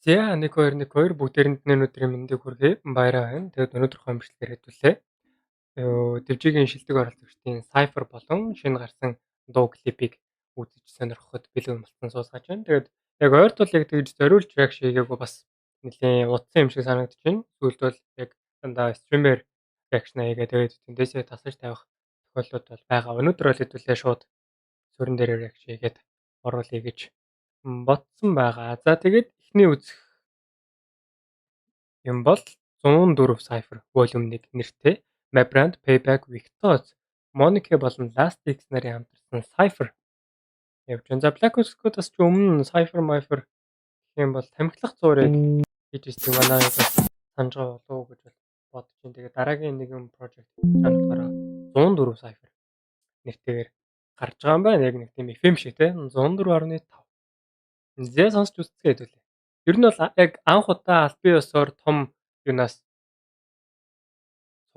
За 1212 бүгдээрэнд өнөөдрийн мэндийг хүргэе. Баяраа байна. Тэгээд өнөөдрийнхөө амжилтаар хэдүүлээ. Дэвжигийн шилдэг оролцогчдын Cypher болон шинэ гарсан дуу клипийг үзэж сонирхоход бэлэн болсон суусгаж байна. Тэгээд яг ойрт бол яг тэгж зориулж reaction хийгээгүй бас нэлийн удсан юм шиг санагдаж байна. Сүүлд бол яг дандаа стример reaction хийгээ тэгээд тэндээсээ тасаж тавих тохиолдлууд бол байгаа. Өнөөдөр бол хэдүүлээ шууд суурин дээр reaction хийгээд оруулъя гэж бодсон байгаа. За тэгээд эхний үзэх юм бол 104 Cypher Volume 1 нэртэй Mabrand, Payback, Victoz, Monica болон Last X нарын хамтарсан Cypher явж байна. За Black Ops-аас ч өмнө Cypher Mypher гэх юм бол тамхилах зуурыг хийж ирсэн манай бас санаж байгаа болов уу гэж бодож байна. Тэгээ дараагийн нэг юм project чанараараа 104 Cypher нэртэйгээр гарч байгаа юм байна. Яг нэг тийм FM шиг те 104.5. Зэ сонсч үзцгээ хэдүүлээ. Ер нь бол яг анх удаа аль бие ёсоор том юунаас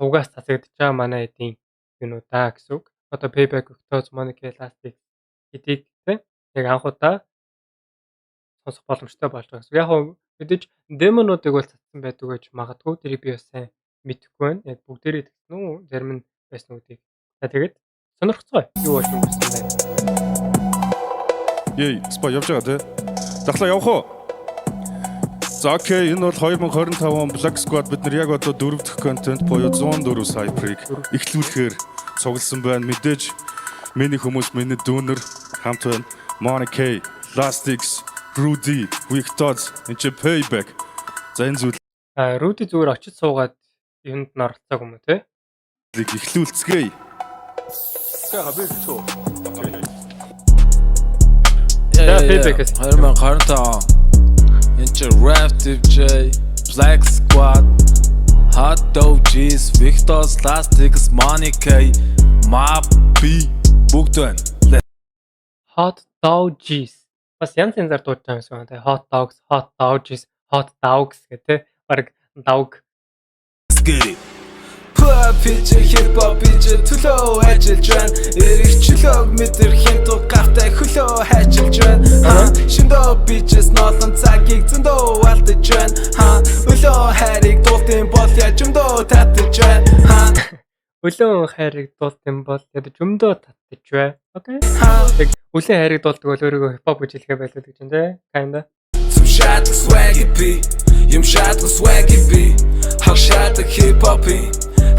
сувгаас цацагдж байгаа манай эдийн юунуудаа гэсэн үг. Одоо Payback, Victoz, Monica, Elastic эдийг тийм яг анх удаа сонсох боломжтой болж байгаа гэсэн. Яг хөө мэдээж демонуудыг бол цацсан байдаг гэж магадгүй тэрийг би бас сайн мэдэхгүй байна. Яг бүгдээрээ тэгсэн үү? Зарим нь байсан үгдийг. За тэгээд сонирхцгоо. Юу болж өнгөрсөн байна. Спа явж байгаа тий. Дахлаа явах уу? За окей, энэ бол 2025 он Black Squad бид нар яг одоо 4 дахь контент буюу 104 Cypher-ыг эхлүүлэхээр цугласан байна. Мэдээж миний хүмүүс миний дүүнер хамт байна. Monica, Last X, Rudy, Victoz, энэ чи Payback. За энэ зүйл Rudy зүгээр очиж суугаад юунд нь оролцоог юм уу те? эхлүүлцгээе. Payback-ээс 2025 он энэ чи Rap DJ, Black Squad, Hot Dog G's, Victoz, Last X, Monica, Mabi бүгд байна. Hot Dog G's бас янз янзаар дуудаж байгаа юм шиг байна те. Hot Dogs, Hot Dog G's, Hot Dogs гэх те. Бараг дог. Пичэ хипхоп пичэ төлөө ажиллаж байна. Эрэгчлөө мэдэр хинтуу гавтай хөлөө хайчилж байна. Шиндөө бичээс ноолон цагийг зөндөө алдаж байна. Өлөө хайрыг дуултын бол яжмдөө татаж байна. Өлөө хайрыг дуултын бол яжмдөө татаж байна. Окей. Тэг өлөө хайрыг дуулдаг бол өөрийгөө хипхоп гэж хэлэхэ байлаа гэж байна те. Kinda. Шат swaggy би юм шат swaggy би хашат хипхоп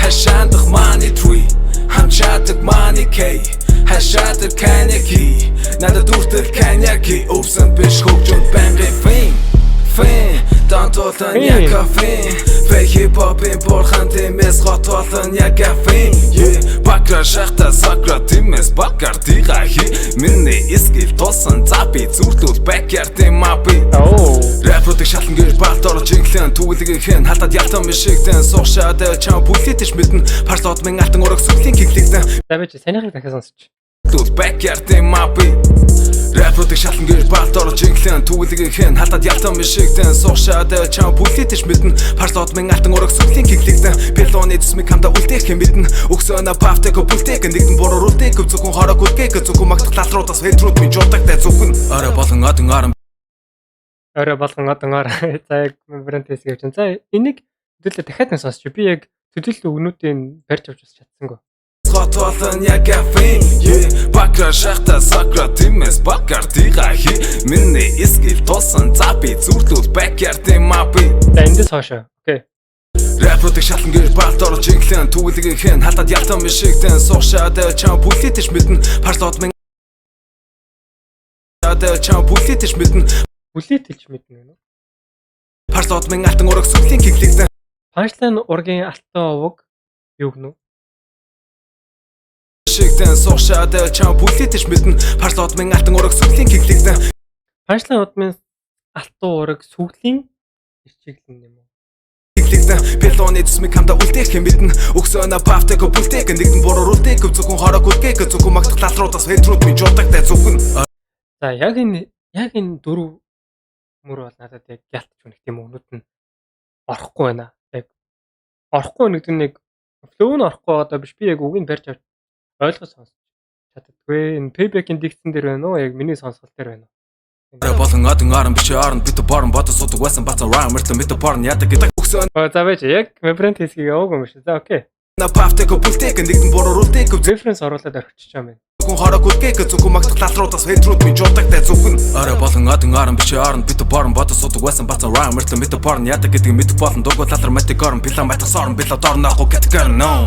хашаандах money tree хамчаадаг money k хашаадаг каняки надад дүртэл каняки өвсөн биш хөгжөнд байнгын фин тантолон яг кафе хипхопын борхан тэмээс готолон яг кафе бакра шахта сакра тэмээс бакар тигахи миний искил тосон запи зүртлүүл backyard-ын мапи рэпруудыг шалан гэж балт орж инглэн түгэлгийнхэн халтад ялтан мишигтэн суушаад чам бүлтэж мэднэ парслот мен алтан ураг сүлийн киклэгтэн За би санийхыг дахиад сонсч. backyard-ын мапи рэпруудыг шалан гэж балт орж инглэн түгэлгийнхэн халтад ялтан мишигтэн суушаад чам бүлтэж мэднэ парслот мен алтан ураг сүлийн киклэгтэн пелоны цэсмиг хамда үлдээх юм бидэн өгсөөнө пафтек бүлтэйг нэгэн буруурултэйг зөвхөн хорог үлгээг зөвхөн магтах лалруудаас хэдрүүд минь жуудагтай зөвхөн орой болон одон арам Орой болгон одоноор за яг брэндээс гэж байна. За энийг хэдүүлээ дахиад нь сонсч. Би яг төдийлөл өгнүүдийн барьж авч чадсангүй. Готолон яг кафе бакра шахта сакра тимээс бакар тигахи миний искил тосон запи зүртлүүл backyard-ын мапи За эндээс хоошоо. Окей. рэпруудыг шалан гэж балт орж инглэн түгэлгийнхэн халтад ялтан мишигтэн суушаад чам бүлтэж мэднэ парслот мен чам бүлтэж мэднэ Бүлэтэлж мэднэ гэнэ. парслот мен алтан ураг сүлийн киклэгтэн Панчлайн ургийн алтан овог юу гэнэ? шигтэн суушаад чам бүлтэж мэднэ парслот мен алтан ураг сүлийн киклэгтэн Панчлайн удмын алтан ураг сүглийн ирчиглэн юм уу? Пелоны цэсмиг хамда үлдээх юм бидэн өгсөөнө пафтек бүлтэйг нэгэн буруурултэйг зөвхөн хорог үлгээг зөвхөн магтах лалруудаас хэдрүүд минь жуудагтай зөвхөн За яг энэ дөрөв мөр бол надад яг ялтч үнэх тийм өгнүүд нь орохгүй байна. Яг орохгүй нэг нэг флоу нь орохгүй одоо биш би яг үгийг барьж авч ойлгож сонсч чаддаггүй. Энэ Payback-ийн дикцэн дээр байна уу? Яг миний сонсгол дээр байна уу? болон адын аран бичи аран бит барн бата судаг байсан бата райм мэртэн бит барн ядаг гэдэг өгсөн За байж яг Мебрэнд хийсгийг яваагүй юм шиг. За окей. на пафтэко бүлтэйг нэгэн боруултайг Референс оруулаад орхичих юм байна. хүн хараагүй гээг зөвхөн магтах талруудаас хэдрүүд минь жуудагтай зөвхөн арай болон адын аран бичи аран бит барн бата судаг байсан бата райм мэртэн бит барн ядаг гэдэг мэд болон дугуй талар матик аран билан батах сорон било дорноохоо гэтгэр no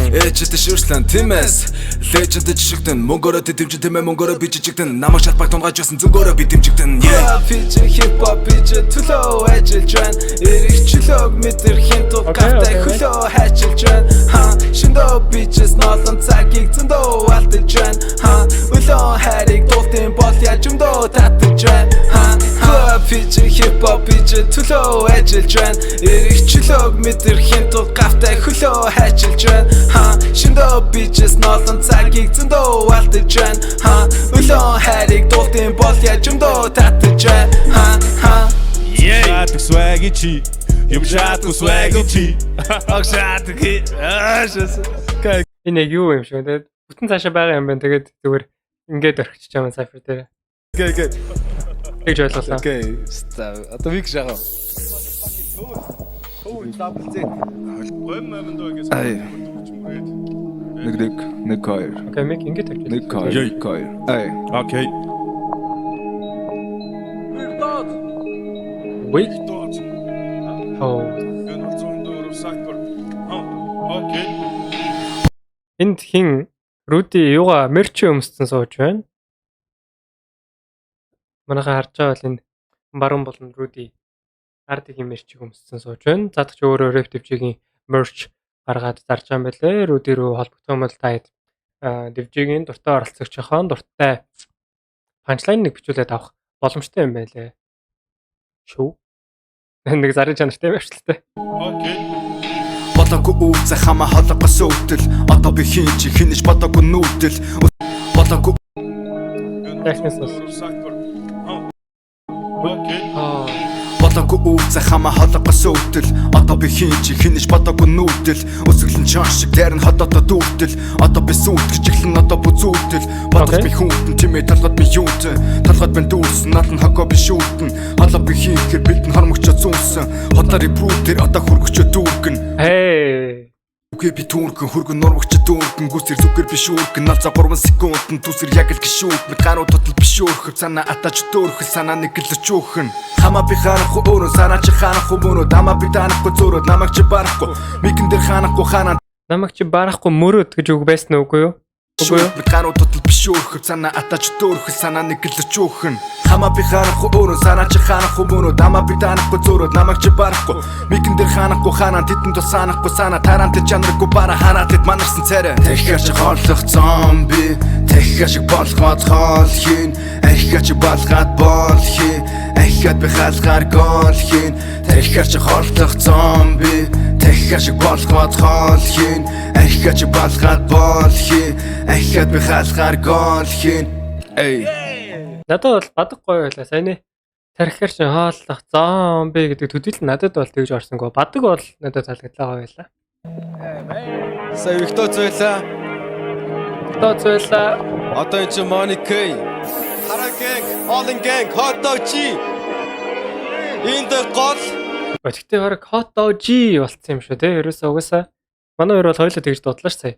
ээжтэй шүрслэн тимэс леженд жишгтэн мөнгөөрөө дэмжин тэмээ мөнгөөрөө би жижигтэн намайг шалбаг тунгааж байсан зүгөөрөө би дэмжигтэн фич хип хоп бич төлөө ажиллаж байна эрих чөлөөг мэдэрхийн тул гавтай хөлөө хайчилж байна ха шиндөө бичс ноолон цагийг зөндөө алдаж байна ха өлөө хайрыг дуултын бол яаж өмдөө татаж байна ха фич хип хоп бич төлөө ажиллаж байна эрих чөлөөг мэдэрхийн тул гавтай хөлөө хайчилж байна ха шиндөө бичс ноолон цагийг зөндөө алдаж байна ха өлөө хайрыг дуултын бол яаж өмдөө татаж байна ха Шатдаг swag чи. Юм шатдаг swag чи. Агшаатг аашас Энэ яг юу юм шиг байна. Тэгээд бүтэн цаашаа байгаа юм байна. Тэгээд зүгээр ингээд орхичих юм Cypher дээр. Окей. Тэгж ойлголоо. Окей. Одоо вик жаа. Ай. Нэг хоёр. Окей, мик ингээд тавьчих. Нэг хоёр. Ай. Окей. Wait. Oh. Окей. Энд хин Руди юугаа мерч өмссөн сууж байна. Манайхаа харж байгаа бол энэ баруун болон Руди ардгийн мерчийг өмссөн сууж байна. Задагч өөрөө Ref Devjig-ийн мерч гаргаад зарж байгаа юм байлээ. Руди рүү холбогдсон бол та Devjig-ийн дуртай оролцогчхон дуртай панчлайн нэг бичүүлээд авах боломжтой юм байлээ. Шүү. Нэг зарын чанартай юм ажилттай. Окей. Бодоогүй үүсэ хамаа холгоос өвдөл одоо би хийн чи хинэж бодоогүй нүүдэл бодоогүй Технис бол. Окей. бодоогүй үүсэ хамаа холгоос өвдөл одоо би хийн чи хинэж бодоогүй нүүдэл өсөглөн чон шиг дээр нь хотоодоо дүүртэл одоо би сүйтгэж эхлэн одоо бүзүүлтэл бодож би хүнтэн чимээ талгад би юунтэн талгад би дүүрсэн надан хогоо би шүүтэн холоо би хийхээр бидэн хормогчоо зүүнсэн хотари брүүдэр одоо хөргөчөө дүүргэн Hey. үгүй би түүргэн хөргөн нурмагч дүүргэн гүсэр зүгэр би шүүргэн навза 3 секундын түсэр яг л гişүүх мэд гаруу тотал биш өөрхөв цанаа атаж дөөрхөл санаа нэг л өчөөхөн хамаа би харахгүй өөрөө санаа чи харахгүй мөнөө дамаа би таанахгүй зөөрөд намайг чи барахгүй микэн дээр ханахгүй ханаа Намайг чи барахгүй мөрөөд гэж үг байсан үгүй юу? Үгүй юу? мэд гаруу тотал биш өөрхөв цанаа атаж дөөрхөл санаа нэг л өчөөхөн хамаа би харахгүй өөрөө санаа чи харахгүй мөнөө дамаа би таанахгүй зөөрөд намайг чи барахгүй микэн дээр ханахгүй ханаа тэдэнд тус санахгүй санаа тарант чанаргүй бара хараад тэд манарсан царай тэхэж хооллох зомби тэхэж болгоод хоол хийн ахиж болгоод боол хийн ахиад би халгаар гол хийн тэхэж хооллох зомби тэхэж болгоод хоол хийн ахиж болгоод боол хийн ахиад би халгаар гол хийн эй Надад бол бадаг гоё байлаа. Сайн ээ. Тархихаар чи хааллах зомби гэдэг төдийл надад бол тэгж орсонгүй. Бадаг бол надад таалагдлаа гоё байлаа. Сая Виктор зөйлөө. Тооцойлаа. Одоо энэ чи Моник. Харагэн, Олон гэнг, Хоточи. Энд гол. Гэхдээ баг Hot Dog болцсон юм шүү те. Ерөөсөө угаасаа манай хоёр бол хоёулаа тэгж дудлаа ш сая.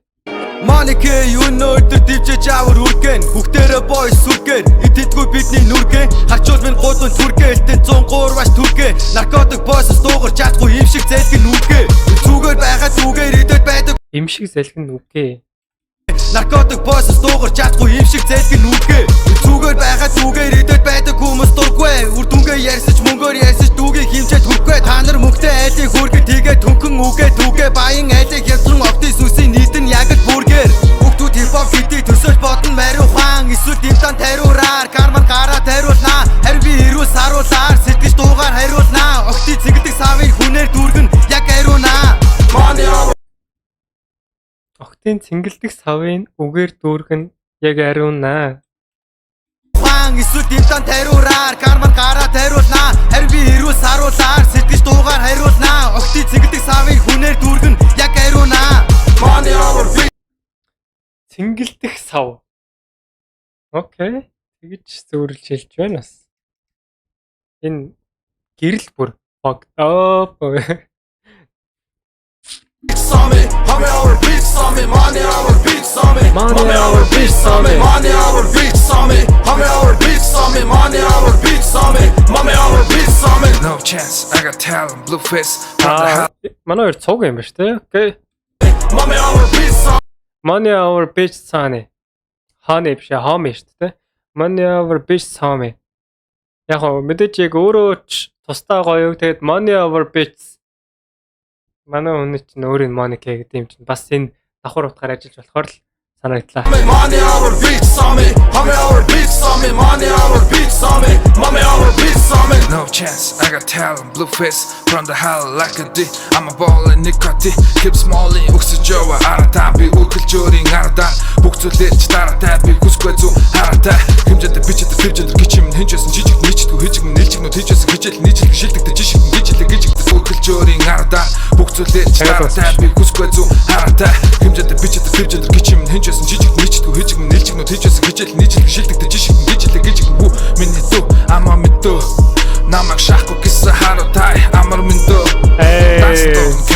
Моник юу нөтөр дивчэж авар үргэн. Хүүхдэрэ бой сүргэн. Идэдгүй бидний нүргэн. Хачуул минь гудун түргэн. Элтэн 103 баш түргэн. Наркотик бойсос дуугар чадгүй юм шиг зэлгэн нүргэн. Зүгээр байхад зүгээр идэд байдаг. Им шиг зэлгэн нүгэ. Наркотик бойсос дуугар чадгүй юм шиг зэлгэн нүргэн. Зүгээр байхад зүгээр идэд байдаг хүмүүс дургүй. Үр дүнгээ ярьсаж мөнгөөр ярьсаж дүүгийг хэмжээд хүрхгүй. Та нар мөнгөтэй айлыг хүргэж тэгээ түнхэн үгээ түгээ баян айлыг хялцсан октын сүсийн нийтэн яг л бүргээр. Хүүхдүүд хипхоп хитийг төсөөлж бодно мариухан эсвэл димтан тариураар карман гараа тариулнаа. Харин би хэрүүл саруулаар сэтгэж дуугаар хариулнаа. Октын цэнгэлдэг савыг хүнээр дүүргэн яг хариунаа. Октын цэнгэлдэг савын үгээр дүүргэн яг ариунаа. Эсвэл димтан тариураар карман гараа тариулнаа. Харин би хэрүүл саруулаар сэтгэж дуугаар хариулнаа. Октын цэнгэлдэг савыг хүнээр дүүргэн яг хариунаа. Цэнгэлдэх сав. Окей. Тэгж зөвөрлж хэлж байна бас. Энэ гэрэл бүр fucked up. on me, homie, our beats on me, money, our beats on me, Money, our beats on me. money, our beats on me, homie, our beats on me, money, our beats on me, mommy, our beats on me. No chance, I got talent, blue face, Манай хоёр цуг юм ба шүү дээ. Окей. mommy, our beats on Money our bitch цааны. Хааны биш хаами шүү дээ. Money our bitch цаами. Яг гоо мэдээч яг өөрөө ч тусдаа гоё. Тэгээд money our bitch. Манай хүн чинь өөрийн Monica гэдэг юм чинь бас энэ давхар утгаар ажиллаж болохоор л санагдлаа. me, money, our beats on me, homie, our beats on me, money, our beats on me, mommy, our beats on me. No chance, I got talent, blue face, from the hell like a D. I'm a ball and nicotine, keep smalling, oxygen, arataan, би үргэлжөөрийн ардаа, бүгцүүлж дараатай, би хүсгүй зү харатай. Хэмжээтэй бичээд төвчөнд гिचим хинжсэн жижиг нийчдгүй хижиг нийлжигнүүд хийжсэн гिचэл нийцэл шилдэгдэж жишг гिचэл үргэлжөөрийн ардаа, бүгцүүлж дараатай, би хүсгүй зү харатай. Хэмжээтэй бичээд төвчөнд гिचим хинжсэн жижиг нийчдгүй хижиг нийлжигнүүд хийжсэн гिचэл нийцэл шилдэгдэж жишг гिचэл хүү миний дүү ама мэдөө намайг шахах гэсэн харатай амар мэдөө. That's the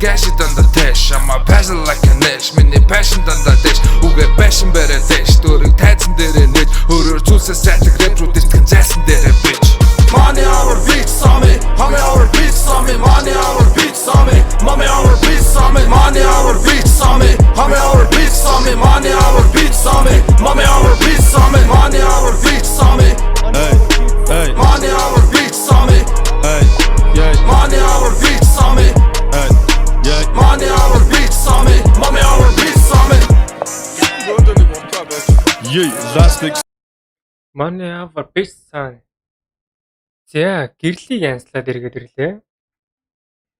cash it on the dash. I'm a passion like a nash. Миний passion on the dash. Угээ passion бэрэ dash. Төрөг тайцсан дээрээ нэт. Өөрөөр зүйлсээ сайтаг рэпрүүд иртгэн зайсан дээрээ bitch. Money our beats on me. Homie our beats on me. Money our beats on me. Mommy our beats on me. Money our beats on me. Homie our beats on me. Money our beats on me. Mommy our beats on me. Money our beats on me. Hey. Money our beats on me. Hey. Yeah. Money our beats on me. Hey. Yeah. Money our beats on me. Mommy our beats on me. Yeah, last week. Money our bitch цааны. За гэрлийг янзлаад эргээд ирлээ.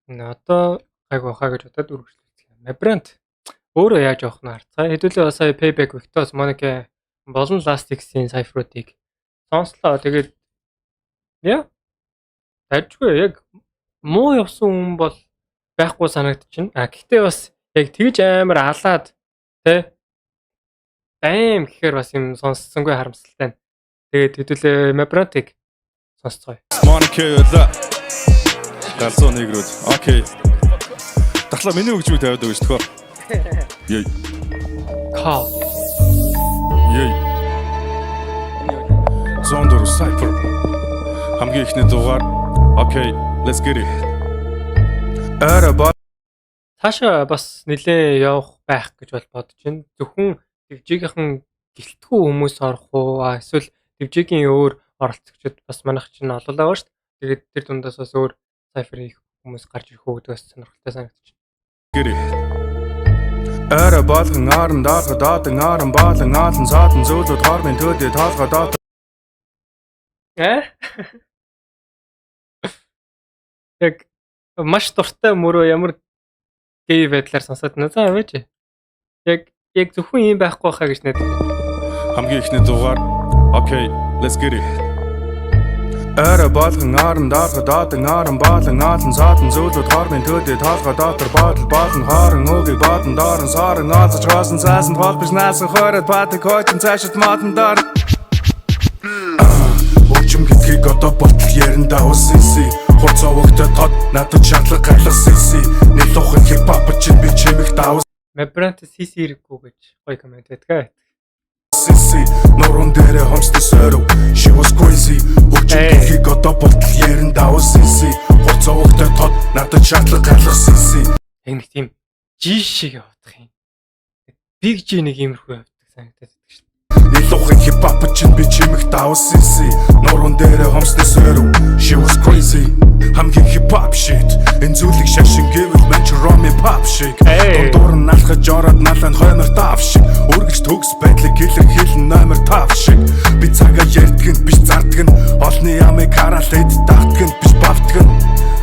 Одоо гайг бахаа гэж бодоод үргэлжлүүлсэн. Мабрант өөрөө яаж явах нь харцгаа. Хэдүүлээ сая Payback Victos Monica болон Last X-ийн цифруудыг сонслоо. Тэгээд яа. Дажгүй яг муу явсан хүн бол байхгүй санагдчихна. Гэхдээ бас яг тэгж амар алаад тэ бэм гэхээр бас юм сонссонгүй харамсалтай. Тэгээд хэдүүлээ Mabranт-ыг сонсцгоё. Monica да. Галзуу нэгрүүд. Окей. Дахлаа миний хөгжмийг тавиад өгч төхөө. Яй. Call. Яй. Зондор Cypher. Хамгийн ихний дугаар. Окей, let's get it. Цаашаа бас нэлээ явах байх гэж бол бодож байна. Зөвхөн Твжигийнхэн гэлтгүү хүмүүс орох уу? Эсвэл Твжигийн өөр оролцогчид бас манайх чинь ололоо байгаа шүү дээ. Тэгээд тэр дундаас бас өөр Cypher их хүмүүс гарч ирэх үү гэдгээс сонирхолтой санагдчих. Get it. Эра болгон аран даалга даатан аран баалан аалан саатан зөөлөд хормын төдөө таалга даат. Яг маш дуртай мөрөө ямар гей байдлаар сонсоод байна. За аваач. Яг зөвхөн юм байхгүй байхаа гэж найдаж. Хамгийн ихний дугаар. Окей, let's get it. Эра болгон аран даалга даатан аран баалан аалан саатан зөөлөд хормын төдөө таалга даатар баатал баалан харан өгийг баатан дааран саран аалзаж хаасан цаасан холбож наасан хороод баатан койчин цаашид матан даар. Өчм гэдгийг одоо болтол ярина усси. Хуцаа өгтө тод надад шатлаг гарласси. Нийл ухын хипхоп чинь би чимэг даус. Мабрант CC хэрэггүй гэж гоё комент байдаг. Sissy, нуруунд дээрээ хомсдоо сойров. She was crazy. Өчм гэдгийг одоо болтол ярина усси. Хуцаа өгтө тод надад шатлаг гарласси. Яг нэг тийм G шиг явах юм. Big G нэг иймэрхүү явдаг санагдаад байдаг шүү дээ. Нийл ухын хипхоп чинь би чимэг даусси. Нуруунд дээрээ хомсдоо сойров. She was crazy. Хамгийн хипхоп shit. Энэ зүйлийг шашин гэвэл мен ч Romy pop shit. Дундуур нь алхаж ороод налан хоймор тав шиг. Үргэлж төгс байдлыг илэрхийлэн номер тав шиг. Би цагаа ярьдгэн биш зардгэн. Олны ямыг хараалээд дагтгэн биш бавтгэн.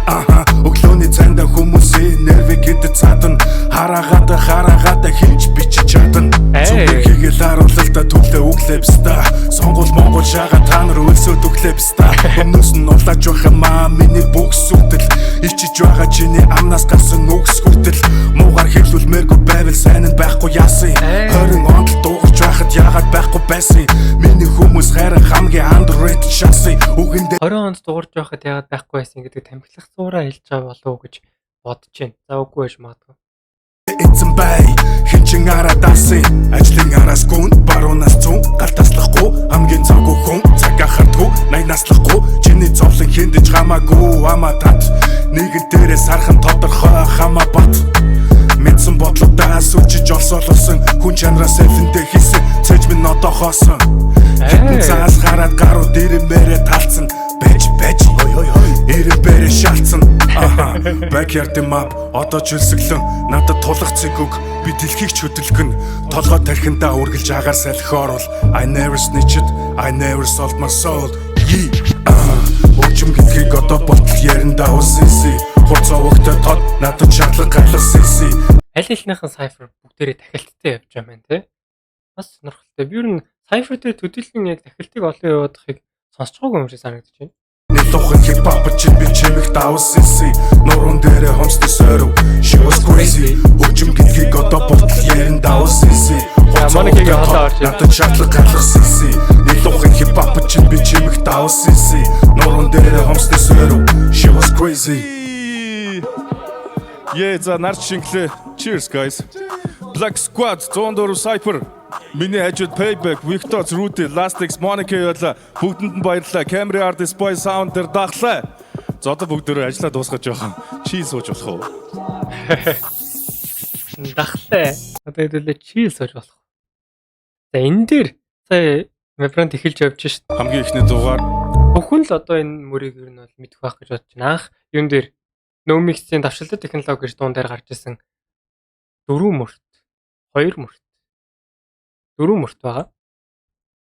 Аха, өглөөний цанда хүмүүсийн нервийг гэдэг цадан. Хараагаад хинч бич чадна. Зүгээр хийгээл харуулалтаа түлээ өглөөбста. Сонгол монгол шага та нар үлсөд өглөөбста. Өмнөөс нь улааж байх юмаа миний бүгс үтэл. Ичиж байгаа чиний амнаас гарсан үгс хүртэл. Муугар хэлүүлмээргүй байвал сайн нь байхгүй яасан. 20 онд дуугарч байхад яагаад байхгүй байсан. Миний хүмүүс хайран хамгийн underrated шансын үгэндээ 20 онд дуурж байхад яагаад байхгүй байсан гэдэг тамхилах зураа хэлж байгаа болов уу гэж бодож байна. За үгүй байж магадгүй. эцэн бай хинчин араа дасын ажлын араас гүн баруунаас зүүн гал таслахгүй хамгийн завгүй хүн цагаа хартгүй най наслахгүй чиний зовлон хиндэж хамаагүй амаа тат нэгэн дээрээ сархан тодорхой хамаа бат мэдсэн бодлуудаа сүлжиж олсон хүн чанараа селфэндээ хийсэн цэж минь одоо хоосон цаас хараад гаруу дэрэмбэрээ талцсан бэж ирэмбэрээ шалцсан backyard map одоо ч өлсөглөн надад тулах цэгүг би дэлхийг ч хөдөлгөн толгой тархиндаа үргэлж агаар салхиор бол I never snitched I never sold my soul Өчм гэдгийг одоо болтол яриндаа усси хурцаа өгтө тод надад шатлаг галсси Аль хэлнийхэн сайфер бүгдээрээ тахилттай явж байгаа юм тий. Бас сонирхолтой. Би ер нь сайфер дээр төдийлөн яг тахилтыг олон явуудахыг сонсч байгаагүй юм шиг санагдаж байна. Нэлохын хипхоп чинь би чимэг давсси нуруунд дээрээ хомсдо соров she was crazy өчм гэдгийг одоо болтол яриндаа усси Моникийг халаа орж ирсэн. надад шатлаг галсси нэлохын хипхоп чинь би чимэг давсси нуруунд дээрээ хомсдо соров she was crazy За нарч шинглээ. Cheers guys. Black Squad, 104 Cypher. Миний хажууд Payback, Victor's Rudy, Lastix, Monica явуулаа. Бүгдэнд нь баярлалаа. Camera Artist Boy Sound дээр даглаа. За одоо бүгдөө ажиллаа дуусгаж байгаа. Чи сууж болох уу? Дахлаа. Одоо хэдүүлээ чийл сууж болох. За энэ дээр сая Мебранд эхэлж явж шít. Хамгийн ихний дугаар Бүхэн л одоо энэ мөрийг ер нь бол мэдэх байх гэж бодож байна. Анх юун дээр Nomix-ийн давшилтын технологи гэж дуун дээр гарч ирсэн 4 мөрт, 2 мөрт, 4 мөрт байгаа.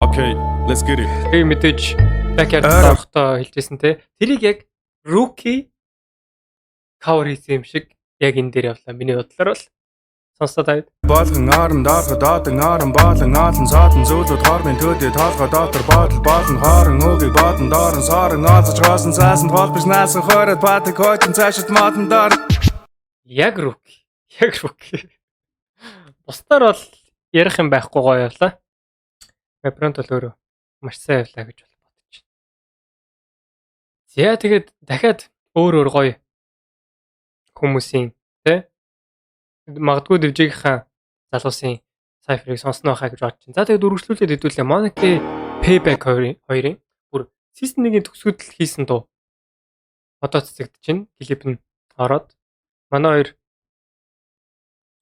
Okay, let's get it. Тэгээ мэдээж backyard доохтой хэлжсэн те. Тэрийг яг rookie cover хийсэн юм шиг яг энэ дээр явлаа. Миний бодлоор бол сонсоод байд. Болгон орон дооход одон орон болон олон цаатан зүйлүүд хорны төдий толгой дотор бодол болон хорон үгийг бодон доорн сорон олзож хоосон цаасан толбож наасан хороод патик хойчин цаашид модон доор Яг rookie. Бусдаар бол ярих юм байхгүй гоё явлаа. Мебрант бол өөрөө маш сайн явлаа гэж бодож байна. За тэгээд дахиад өөр гоё хүмүүсийн тэ магадгүй дэвжигийнхэн залуусын сайферыг сонсно байхаа гэж бодож байна. За тэгээд үргэлжлүүлээд хэдүүлээ Monica Payback хоёрын бүр season 1-ийн төгсгөд л хийсэн дуу. Одоо цэцэгдэж байна. Клип нь ороод манай хоёр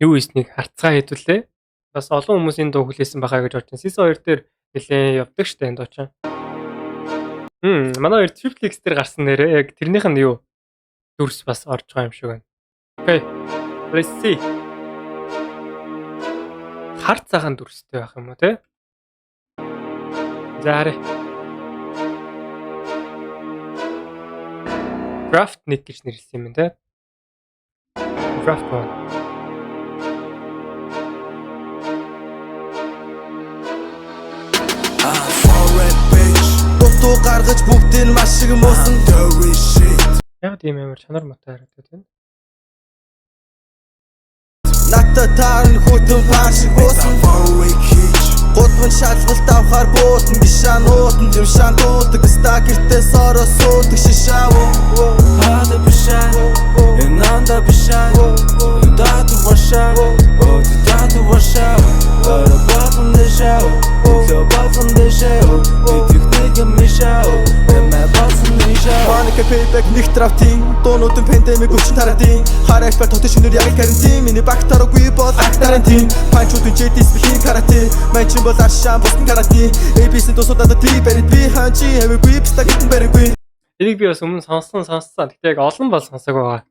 юу хийснийг харцгаа хэдүүлээ. Бас олон хүмүүсийн дуу хүлээсэн байхаа гэж бодож байна. Season 2 дээр нэлээд явдаг штэ энэ дуу чинь. Манай хоёр Triplix дээр гарсан нэрээ яг тэрнийх нь юу дүрс бас орж байгаа юм шиг байна. Okay. Let's see. Хар цагаан дүрстэй байх юм уу те? Заарэ. Draft Nick гэж нэрлсэн юм те? Draft one. Дутуу гаргаж бүгдийг маш их муусан. Яг тийм амар чанар мотой харагдаад байна. Надад таарн хүтэн панш хөөсөн. Гудман шалгалт авахар буутан гişan уутан жимшан дуудаг стакертээ сороо суудаг шишаа. Hada bishai, enanda bishai, datu washa, oh datu washa, but from the show, oh from the show, oh техника мешao, my boss from the show. Monica Payback нэг трафтин дуунуудын пандемик өвчин тараадын хараач бай тотож шинээр яг карантин миний бактараагүй бол актарантин панчуудын JDS бихийн карате манчин бол аршаан босн карате ABC дусуудад тий барид би хаанчи хэвгүй пста гитэн баригүй Энийг би бас өмнө сонссон. Гэхдээ яг олон бол сонсоогүй байгаа.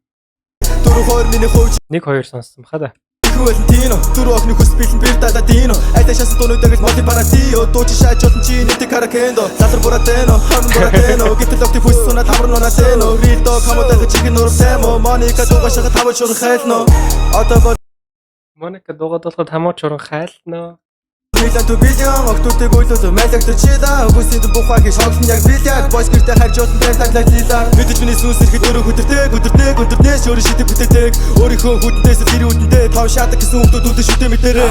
4-2 миний хөвч 1-2 сонссон баха да. Valentino, duro ogni cuspilin bir dadino. Ai deixa se dono del moti paratio, tu ci sai giotun cini te caracendo. L'altro burateno, han burateno, get the doctor fuss sona tamro non ateno. Real talk hamo da chicken nor semo, Monica дуга шага тавч уран хайлно. Одоо Monica дугаад болоход хамаач уран хайлно. Билэн ту билэн октодыг үйлдэл мэлэгтэр чида Өгөөсөд бухагийн шоглон яг билэн Бойс гэртээ харж утсан дээр таглаад лилаа Мэдэж миний сүнс ирэхэд өрөө хөдөртэй шөрөн шидэг бүтээдэг Өөрийнхөө хүдэнтэйс тэр үдэндээ тав шатаг гэсэн хүмүүсүүд шүтээ мэтэрээ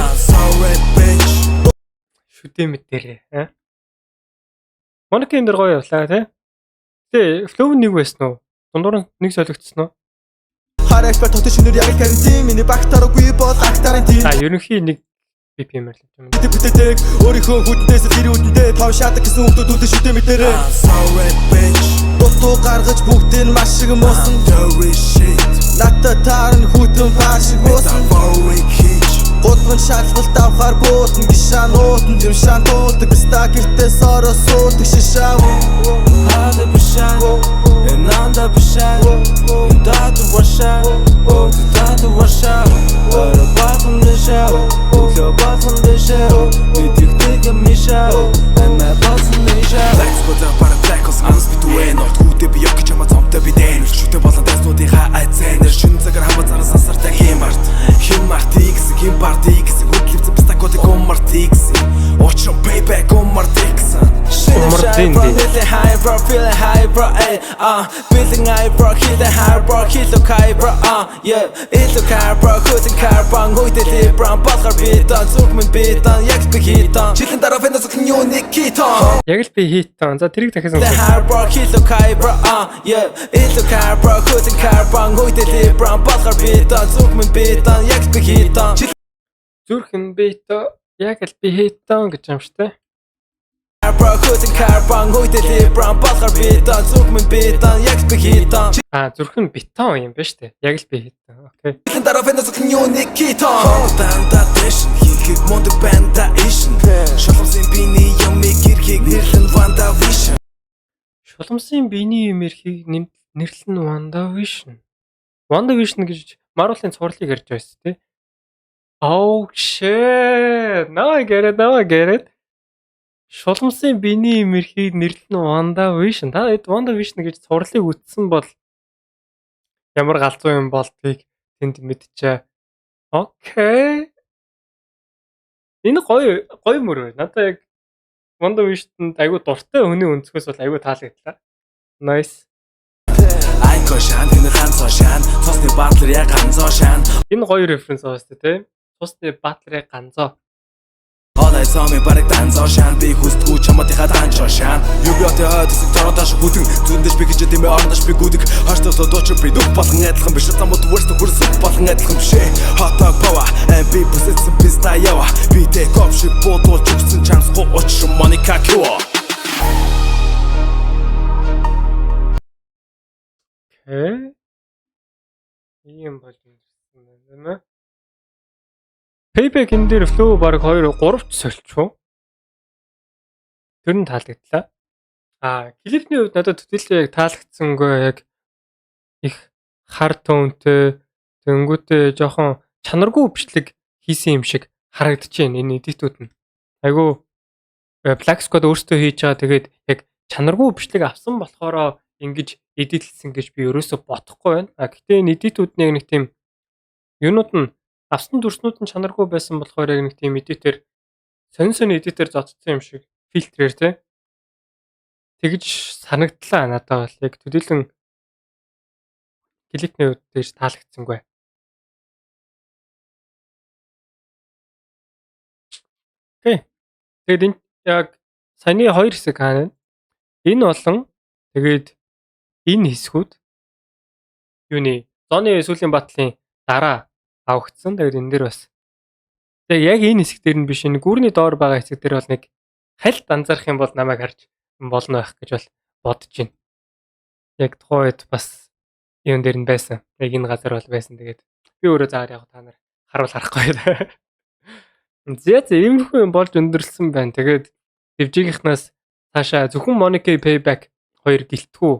шүдэмэтэрээ. Моник энэ дэр гоё явлаа тий. Тэ флоу нэг байсан уу? Дундуур нэг солигдсон уу? Хар эксперт хотын шинээр яг карантин миний багтааргүй бол актарын тийм. Ерөнхий нэг BPM-ээр л юм. Бүтээдэг өөрийнхөө хүднээс тэр үдэндээ тав шатаг гэсэн хүмүүсүүд шүтээ мэтэрээ. Sorry bitch Дутуу гаргаж бүгдийг маш их муусан. Dirty shit Надад таарн хүтэн бааш муусан. Boring hitch Гудман шалгалт авахар буутан гişan уутан дэмшан туулдаг ста гэртээ сороо суудаг шишаа. Hada bişen Enanda bişen Dadu başa Dadu başa Arabatın dışa Uklabatın dışa Bitiktik mişa Emme basın dışa Flex koda para black olsun Anız bir duven Ort hüte bir yok ama tomta bir denir Şüte balan desnodiha aytsenir Şün zagar hava zara sasarta himart Himart ikisi Himart ikisi Hutlipsi pista kote gommart ikisi Oçun payback gommart ikisi Feeling high bro, feeling high bro, ay, feeling high bro, feeling high bro, hit look high bro, yeah, it look high bro, cutting car bro, ngույдэл bro, батгар битэн, зүрх минь битэн, яг би хитэн, жилийн дараа фэнэс охин юуник хитэн. Яг л би хитэн. За тэрийг дахиад The сонсоо. high bro, hit look high bro, yeah, it look high bro, cutting car bro, ngույдэл bro, батгар битэн, зүрх минь битэн, яг би хитэн. Зүрхэн битэ яг л би хитэн гэж юм штэ. Bro, cutting car bro, ngույдэл bro, батгар битэн, зүрх минь битэн, яг би хитэн. Зүрхэн бетон юм ба штэ. Яг л би хитэн. Окей. Дараа фэнэс охин юуник хитэн. Данда дэшин хийхэд мундаг банда ишин. Шоломсын биний ямиг гэрхийг нэрлэн Ванда Vision. Шулмсын биений юм эрхийг нэрлэн WandaVision. WandaVision гэж Marvel-ын цувралыг ярьж байсан тий. Oh shit. Now I get it. Шулмсын биений юм эрхийг нэрлэн WandaVision. Та WandaVision гэж цувралыг үтсэн бол ямар галзуу юм болдгийг тэнд мэдчихэ. Окей. Энэ гоё мөр. Надад яг WandaVision-д айгу дуртай хүний өнцгөөс бол айгу таалагдлаа. Nice. Айко шан энэ ганцоо шан. Цусны батлер яг ганцоо шан. Энэ гоё референс байгаа шүү дээ, тийм. Цусны батлерыг ганцоо. Олай сами бараг ганцоо шан. Би хүсдэггүй чамаатыхаа ганцоо шан. Юбиоты хойдсог тороодаш гүтэн. Зүүндэш би гэж дэмэ орнош би гүдэг. Хаштаглаа дууч би нүх болгон адилхан биш. Замууд вэрс хүрсэх болгон адилхан биш. Хата пава and би бүсэцсэн писта ява. Би тэ kopшиг бодуулж өгсөн чанс гоч Моника Кюа. Окей. Ийм болж ирсэн байна. Payback энэ дээр flow баг 2 3 ч сольчихв. Тэр нь таалагдлаа. Клипний хувьд надад төдийлөө яг таалагдсангүй яг их хар төөнтэй тэнгүүтээ жоохон чанаргүй бичлэг хийсэн юм шиг харагдчихээн энэ эдитүүд нь. Айгу Black Squad өөртөө хийж байгаа тэгээд яг чанаргүй бичлэг авсан болохоро ингэж эдитлсэн гэж би ерөөсө бодохгүй байна. Гэхдээ энэ эдитүүд нэг тийм юунууд нь авсан дүрснүүд нь чанаргүй байсан болохоор яг нэг тийм эдитээр сонин эдитээр зодцсон юм шиг фильтрээр тий. Тэгж санагдлаа надад бол яг төдийлөн клипний үед дээр таалагдсангүй. Окей. Тэгээд энэ яг саяны 2 хэсэг хаана вэ? Энэ болон тэгээд энэ хэсгүүд юуны зоны сүүлийн батлын дараа авагдсан. Тэгээд энэ дээр бас тэг яг энэ хэсэг дээр нь биш энэ гүрний доор байгаа хэсэг дээр бол нэг хальт анзаарах юм бол намайг харж болно байх гэж бол бодож байна. Яг тухайн үед бас юм дээр нь байсан. Яг энэ газар бол байсан. Тэгээд би өөрөө заагаар яг та нар харуул харахгүй байна. Зэт иймэрхүү юм болж өндөрлсөн байна. Тэгээд дэвжигийнхнаас цаашаа зөвхөн Monica Payback 2 гэлтгүү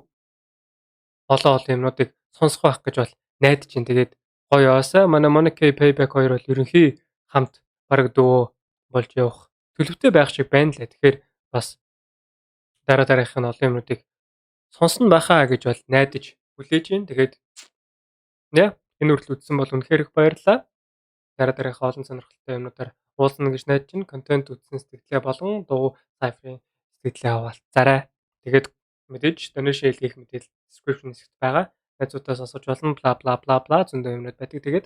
олон юмнуудыг сонсох байх гэж бол найдаж байна. Тэгээд гоё яасаа манай Monica Payback 2 бол ерөнхий хамт бараг дөө болж явах төлөвтэй байх шиг байна лээ. Тэгэхээр бас дараагийнх нь олон юмнуудыг сонсно байхаа гэж бол найдаж хүлээж байна. Тэгээд энэ хүртэл үзсэн бол үнэхээр их баярлалаа. Дараагийнх олон сонирхолтой юмнуудаар уулзна гэж найдаж байна. Контент үзсэн сэтгэлээ болон дуу цайфрын сэтгэлээ хаваалцаарай. Тэгээд мэдээж donation хийх мэдээлэл description хэсэгт байгаа. Найзуудаа сонсож болно. Бла бла бла бла зөндөө юмнууд байдаг. Тэгээд